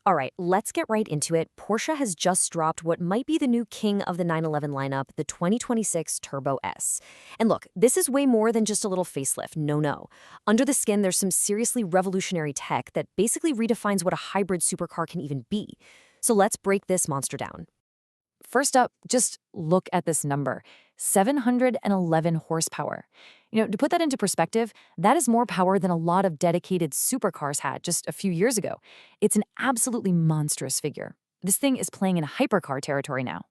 All right, let's get right into it. Porsche has just dropped what might be the new king of the 911 lineup, the 2026 Turbo S. And look, this is way more than just a little facelift. No, no. Under the skin, there's some seriously revolutionary tech that basically redefines what a hybrid supercar can even be. So let's break this monster down. First up, just look at this number, 711 horsepower. To put that into perspective, that is more power than a lot of dedicated supercars had just a few years ago. It's an absolutely monstrous figure. This thing is playing in hypercar territory now.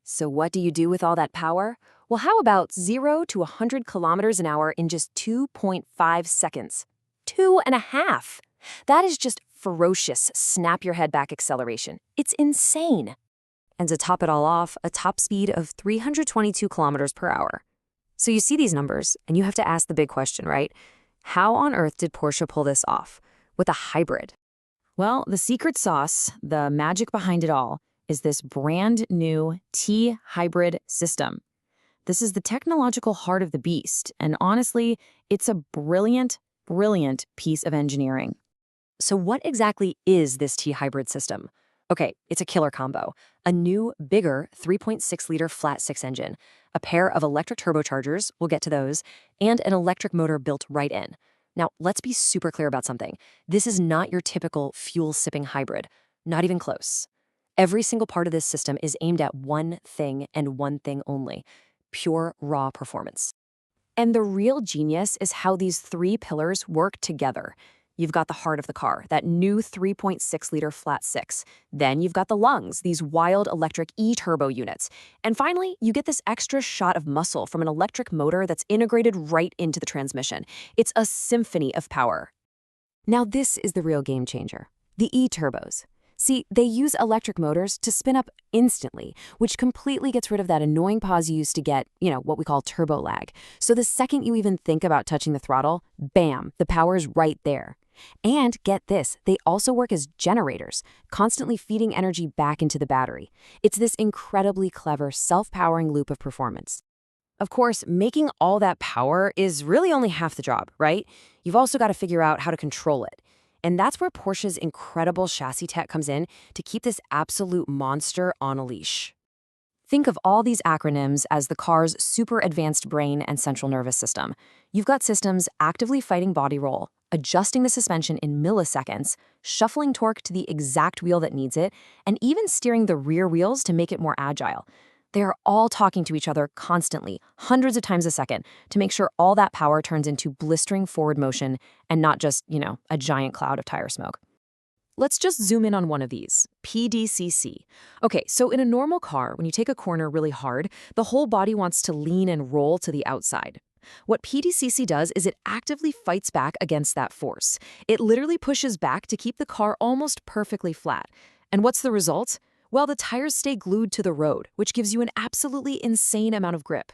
So what do you do with all that power? Well, how about 0 to 100 kilometers an hour in just 2.5 seconds? 2.5! That is just ferocious snap-your-head-back acceleration. It's insane. And to top it all off, a top speed of 322 kilometers per hour. So you see these numbers, and you have to ask the big question, right? How on earth did Porsche pull this off with a hybrid? Well, the secret sauce, the magic behind it all, is this brand new T-hybrid system. This is the technological heart of the beast, and honestly, it's a brilliant, brilliant piece of engineering. So what exactly is this T-hybrid system? Okay, it's a killer combo. A new, bigger 3.6-liter flat-six engine, a pair of electric turbochargers, we'll get to those, and an electric motor built right in. Now, let's be super clear about something. This is not your typical fuel-sipping hybrid. Not even close. Every single part of this system is aimed at one thing and one thing only: pure, raw performance. And the real genius is how these three pillars work together. You've got the heart of the car, that new 3.6-liter flat-six. Then you've got the lungs, these wild electric e-turbo units. And finally, you get this extra shot of muscle from an electric motor that's integrated right into the transmission. It's a symphony of power. Now this is the real game changer, the e-turbos. See, they use electric motors to spin up instantly, which completely gets rid of that annoying pause you used to get, what we call turbo lag. So the second you even think about touching the throttle, bam, the power's right there. And get this, they also work as generators, constantly feeding energy back into the battery. It's this incredibly clever, self-powering loop of performance. Of course, making all that power is really only half the job, right? You've also got to figure out how to control it. And that's where Porsche's incredible chassis tech comes in to keep this absolute monster on a leash. Think of all these acronyms as the car's super advanced brain and central nervous system. You've got systems actively fighting body roll, adjusting the suspension in milliseconds, shuffling torque to the exact wheel that needs it, and even steering the rear wheels to make it more agile. They are all talking to each other constantly, hundreds of times a second, to make sure all that power turns into blistering forward motion and not just, a giant cloud of tire smoke. Let's just zoom in on one of these, PDCC. Okay, so in a normal car, when you take a corner really hard, the whole body wants to lean and roll to the outside. What PDCC does is it actively fights back against that force. It literally pushes back to keep the car almost perfectly flat. And what's the result? Well, the tires stay glued to the road, which gives you an absolutely insane amount of grip.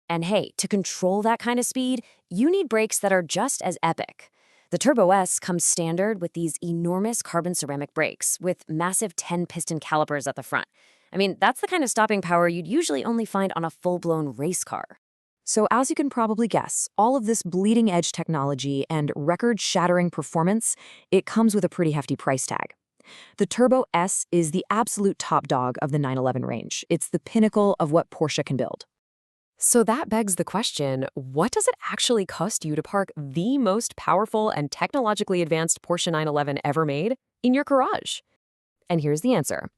And hey, to control that kind of speed, you need brakes that are just as epic. The Turbo S comes standard with these enormous carbon ceramic brakes with massive 10-piston calipers at the front. I mean, that's the kind of stopping power you'd usually only find on a full-blown race car. So as you can probably guess, all of this bleeding-edge technology and record-shattering performance, it comes with a pretty hefty price tag. The Turbo S is the absolute top dog of the 911 range. It's the pinnacle of what Porsche can build. So that begs the question, what does it actually cost you to park the most powerful and technologically advanced Porsche 911 ever made in your garage? And here's the answer.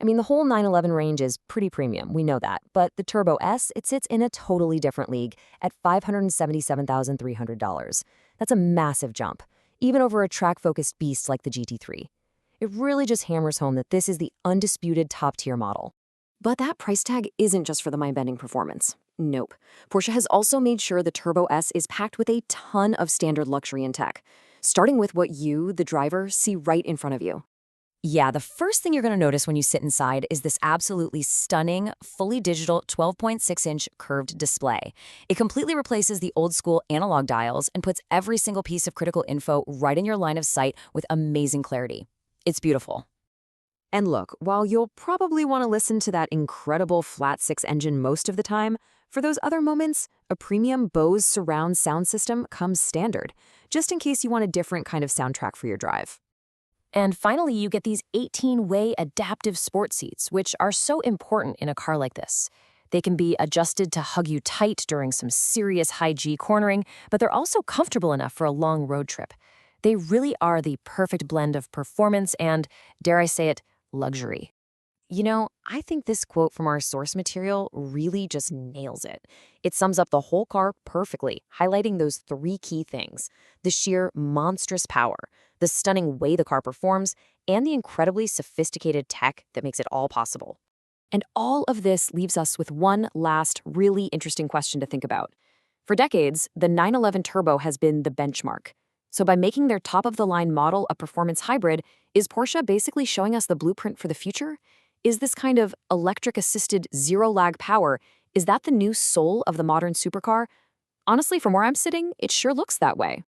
I mean, the whole 911 range is pretty premium, we know that, but the Turbo S, it sits in a totally different league at $577,300. That's a massive jump, even over a track-focused beast like the GT3. It really just hammers home that this is the undisputed top-tier model. But that price tag isn't just for the mind-bending performance. Nope. Porsche has also made sure the Turbo S is packed with a ton of standard luxury and tech, starting with what you, the driver, see right in front of you. Yeah, the first thing you're going to notice when you sit inside is this absolutely stunning, fully digital 12.6-inch curved display. It completely replaces the old-school analog dials and puts every single piece of critical info right in your line of sight with amazing clarity. It's beautiful. And look, while you'll probably want to listen to that incredible flat-six engine most of the time, for those other moments, a premium Bose surround sound system comes standard, just in case you want a different kind of soundtrack for your drive. And finally, you get these 18-way adaptive sport seats, which are so important in a car like this. They can be adjusted to hug you tight during some serious high-G cornering, but they're also comfortable enough for a long road trip. They really are the perfect blend of performance and, dare I say it, luxury. I think this quote from our source material really just nails it. It sums up the whole car perfectly, highlighting those three key things: the sheer monstrous power, the stunning way the car performs, and the incredibly sophisticated tech that makes it all possible. And all of this leaves us with one last really interesting question to think about. For decades, the 911 Turbo has been the benchmark. So by making their top-of-the-line model a performance hybrid, is Porsche basically showing us the blueprint for the future? Is this kind of electric-assisted zero-lag power, is that the new soul of the modern supercar? Honestly, from where I'm sitting, it sure looks that way.